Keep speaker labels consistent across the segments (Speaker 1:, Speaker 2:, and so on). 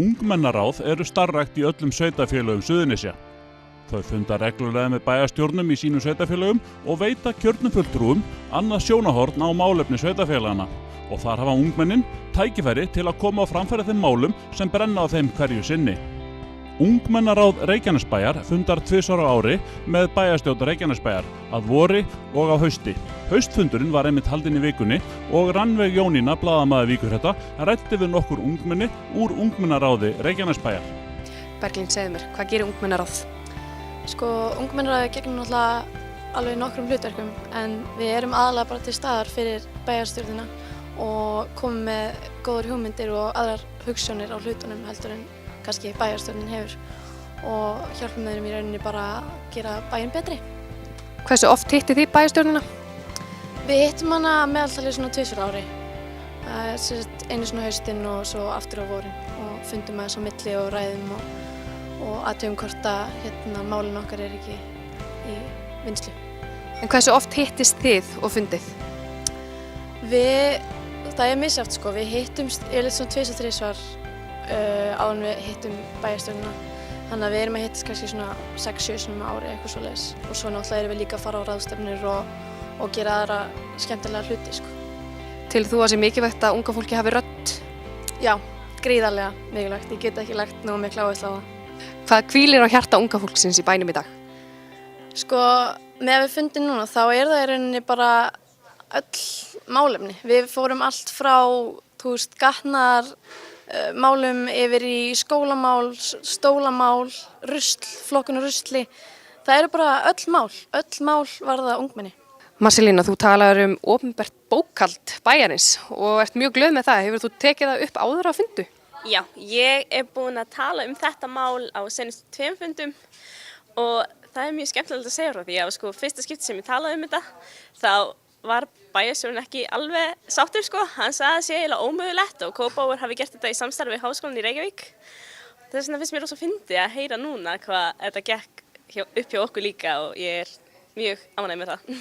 Speaker 1: Ungmennaráð eru starfrækt í öllum sveitarfélögum Suðurnesja. Þau funda reglulega með bæjarstjórnum í sínum sveitarfélögum og veita kjörnum fulltrúum annað sjónarhorn á málefni sveitarfélagana og þar hafa ungmennin tækifæri til að koma á framfæri þeim málum sem brenna á þeim hverju sinni. Ungmennaráð Reykjanesbæjar fundar 2 sinnum á ári með bæjarstjórn Reykjanesbæjar að vori og á hausti. Haustfundurinn var einmitt haldinn í vikunni og Rannveig Jónína, blaðamaður Víkurhetta, ræddi við nokkur ungmenni úr Ungmennaráði Reykjanesbæjar.
Speaker 2: Berglind, segðu mér, hvað gerir ungmennaráð?
Speaker 3: Ungmennaráði gegnir náttúrulega alveg nokkrum hlutverkum en við erum aðalega bara til staðar fyrir bæjarstjórnina og komum með góðar hugmyndir og aðrar hugsjónir á hlutunum heldur en kannski bæjarstjórnin hefur og hjálpum þeim í rauninni bara að gera bæinn betri.
Speaker 2: Hversu oft hittið þið bæjarstjórnina?
Speaker 3: Við hittum hana meðaltalið svona 2 sinnum á ári. Það er einu sinni á haustinn og svo aftur á vorin og fundum aðeins á milli og ræðum og athugum hvort að málin okkar er ekki í vinnslu.
Speaker 2: En hversu oft hittist þið og fundið?
Speaker 3: Það er misjafnt sko, við hittumst yfirleitt svona 2-3 svar áður en við hittum bæjarstjórnina. Þannig að við erum að hittast kannski svona 6-7 sinnum á ári eitthvað svoleiðis. Og svo náttúrulega erum við líka að fara á ráðstefnur og gera aðra skemmtilega hluti sko.
Speaker 2: Til þú að sé mikilvægt að unga fólki hafi rödd?
Speaker 3: Já, gríðarlega mikilvægt. Ég get ekki lagt nógu mikla áherslu á það.
Speaker 2: Hvað hvílir á hjarta unga fólksins í bænum í dag?
Speaker 3: Sko, með að við fundum núna þá er það í rauninni bara öll málefni. Við fórum allt frá, gatnar, málum yfir í skólamál, stólamál, rusl, flokkun og rusli. Það eru bara öll mál varða ungmenni.
Speaker 2: Marselína, þú talaður opinbert bókhald bæjarins og ert mjög glöð með það. Hefur þú tekið það upp áður á fundu?
Speaker 4: Já, ég er búin að tala þetta mál á seinustu 2 fundum og það er mjög skemmtilegt að segja frá því að fyrsta skipti sem ég talaði þetta þá var bæjarstjórinn ekki alveg sáttur hann sagði að það sé eiginlega ómögulegt og Kópavogur hafi gert þetta í samstarfi við Háskólann í Reykjavík. Þess vegna finnst mér rosa fyndið að heyra núna hvað þetta gekk upp hjá okkur líka og ég er mjög ánægð með það.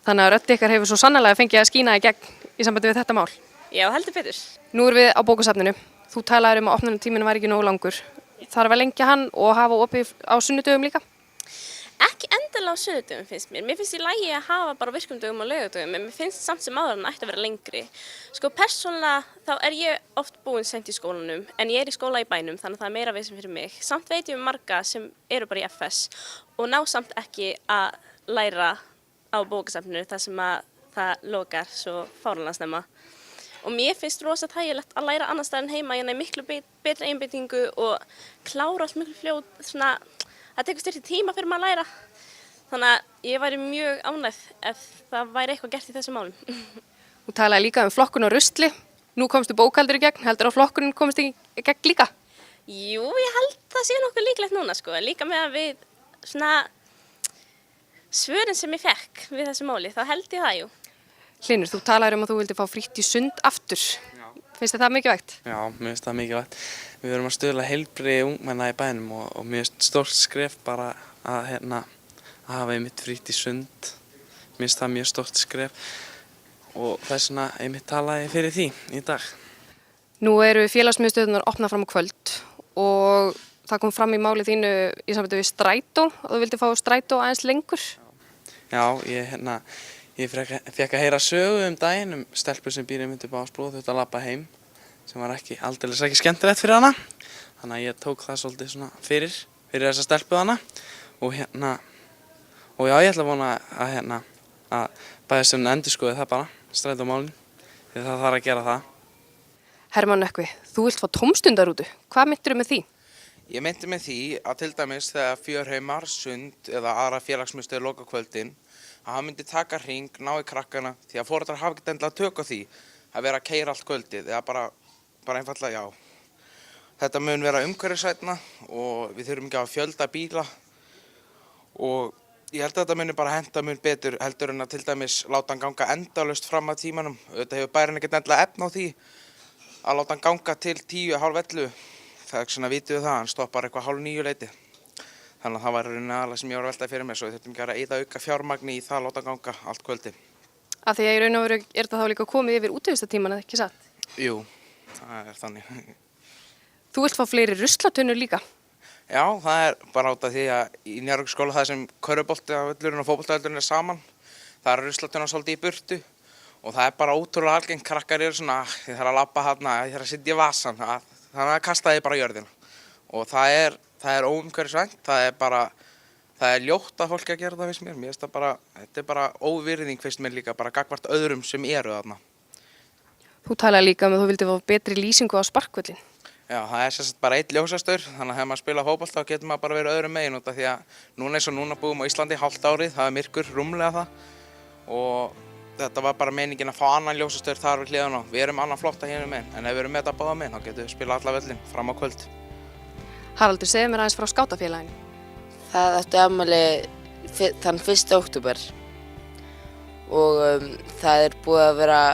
Speaker 2: Þannig að rödd ykkar hefur svo sannarlega fengið að skína í gegn í sambandi við þetta mál.
Speaker 4: Já, heldur betur.
Speaker 2: Nú erum við á bókasafninu. Þú talaður að opnunartíminn var ekki nógu langur. Þarf að lengja hann og hafa opið á sunnudögum líka?
Speaker 4: Ekki endilega á sunnudögum finnst mér. Mér finnst í lagi að hafa bara virkumdögum og laugardögum, en mér finnst samt sem áður hann ætti að vera lengri. Persónulega þá er ég oft búin sent í skólanum, en ég er í skóla í bænum, þannig að það er meira vesen fyrir mig. Samt veit ég marga sem eru bara í FS og ná samt ekki að læra á bókasafninu þar sem að það lokar svo fáránlega snemma. Og mér finnst rosa þægilegt að læra annars staðar en heima, ég næ miklu betri einbeitingu og klára allt miklu fljótt, það tekur styrkt tíma fyrir maður að læra. Þannig að ég væri mjög ánægð ef það væri eitthvað gert í þessum málum.
Speaker 2: Þú talaði líka flokkun og rusli. Nú komstu bókhaldur í gegn, heldur að flokkunin komist í gegn líka?
Speaker 4: Jú, ég held það sé nokkuð líklegt núna líka með að við svörin sem ég fekk við þessu máli, þá held ég það, jú.
Speaker 2: Hlynur, þú talaður að þú vildi fá frítt í sund aftur. Já. Finnst þér það mikilvægt?
Speaker 5: Já, mér finnst það mikilvægt. Við verum að stuðla heilbrigði ungmenna í bænum og mér finnst stórt skref bara að hafa einmitt frítt í sund. Mér finnst það mjög stórt skref og þess vegna einmitt talaði fyrir því í dag.
Speaker 2: Nú eru félagsmiðstöðunar opnað fram á kvöld og það kom fram í máli þínu í sambandi við strætó og þú vildi fá strætó aðeins lengur.
Speaker 5: Já, ég fekk að heyra sögu daginn stelpu sem býr einmitt upp á Ásbrú og þurfti að labba heim sem var aldeilis ekki skemmtilegt fyrir hana. Þannig að ég tók það svolítið svona fyrir þessa stelpu hana og já, ég ætla að vona að bæjarstjórnin endurskoði það bara, strætómálin, því það þarf að gera það.
Speaker 2: Hermann Nökkvi, þú vilt fá tómstundarútu. Hvað meintirðu með því?
Speaker 6: Ég meinti með því að til dæmis þegar fjörheimar, sund eða aðra félagsmiðstöðvar loka kvöldin að hann myndi taka hring, ná í krakkana því að foreldrar hafa ekki endilega tök á því að vera að keyra allt kvöldið eða bara einfaldlega já. Þetta mun vera umhverfisvænna og við þurfum ekki að fjölda bíla og ég held að þetta muni bara henta mun betur heldur en að til dæmis láta hann ganga endalaust fram að tímanum. Þetta hefur bærinn ekkert endilega efni á því að láta hann ganga til 10, hálf 11. Það vitum við það, hann stoppar eitthvað 8:30 leyti. Þannig að það var aðalega sem ég var að velta fyrir mér, svo við þurftum ekki að eyða auka fjármagni í það að láta ganga allt kvöldi.
Speaker 2: Af því að í raun og veru er þetta þá líka komið yfir útivistartímann, eða ekki satt?
Speaker 6: Jú, það er þannig.
Speaker 2: Þú vilt fá fleiri ruslatunnur líka.
Speaker 6: Já, það er bara út af því að í Njarðvíkurskóla það sem körfuboltavöllurinn og fótboltavöllurinn er saman, það er ruslatunnur svolítið í burtu og það er bara ótrúlega algengt, krakkar eru svona, ég þarf að labba þarna, ég þarf að setja í vasan, þannig að kasta því bara í jörðina. Og það er óumhverfisvænt, það er ljótt að fólki að gera það finnst mér, þetta er bara óvirðing finnst mér líka, bara gagnvart öðrum sem eru þarna.
Speaker 2: Þú talaði líka að þú vildi fá betri lýsingu á sparkvöllin.
Speaker 6: Já, það er sérst bara einn ljósastaur, þannig að þegar maður spila fótbolta þá getur maður bara verið öðrum megin út af því að núna eins og núna búum á Íslandi hálft árið, það er myrkur, rúmlega það og þetta var bara meiningin að fá annan ljósastaur þar við hliðina á. Við erum annan flotta hérna megin, en ef við erum með þetta báða megin þá getum við spila alla völlin fram á kvöld.
Speaker 2: Haraldur, segðu mér aðeins frá skátafélaginu.
Speaker 7: Það átti afmæli þann 1. október og það er búið að vera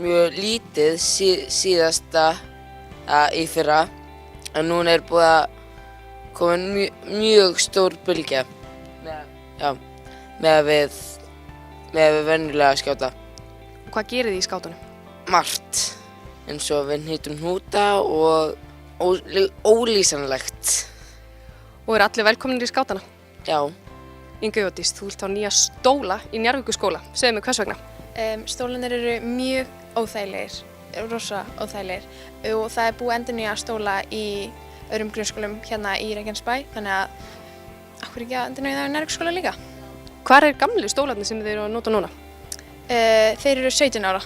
Speaker 7: mjög lítið síðasta í fyrra en núna er búið að koma mjög stór bylgja með við venjulega skáta.
Speaker 2: Hvað gerir þið í skátunum?
Speaker 7: Margt, eins og við hnýtum hnúta og ólýsanlegt.
Speaker 2: Og eru allir velkominir í skátana?
Speaker 7: Já.
Speaker 2: Inga Jódís, þú vilt fá nýja stóla í Njarðvíkurskóla. Segðu mér hvers vegna?
Speaker 3: Stólarnir eru mjög óþægilegir, rosa óþægilegir og það er búið endurnýja stóla í öðrum grunnskólum hérna í Reykjanesbæ, þannig að okkur ekki að endurnýja það í Njarðvíkurskóla líka.
Speaker 2: Hvar er gamlu stólarnir sem þið eru að nota núna?
Speaker 3: Þeir eru 17 ára,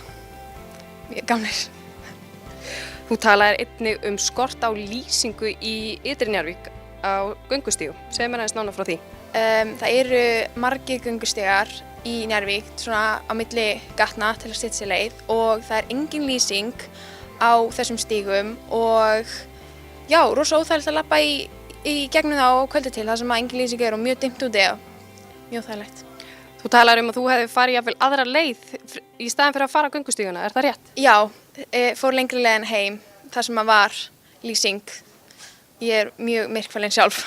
Speaker 3: mjög gamlir.
Speaker 2: Þú talaðir einnig skort á lýsingu í Ytri Njarðvík á göngustígum. Segðu mér aðeins nánar frá því.
Speaker 3: Það eru margir göngustígar í Njarðvík, svona á milli gatna til að stytta sér leið og það er engin lýsing á þessum stígum og já, rosa óþægilegt að labba í gegnum það á kvöldi til þar sem að engin lýsing er og mjög dimmt úti og mjög þægilegt.
Speaker 2: Þú talaðir að þú hefði farið jafnvel aðra leið í staðinn fyrir að fara á göngustíguna, er það rétt?
Speaker 3: Já, fór lengri leiðin heim þar sem að var lýsing. Ég er mjög myrkfælin sjálf.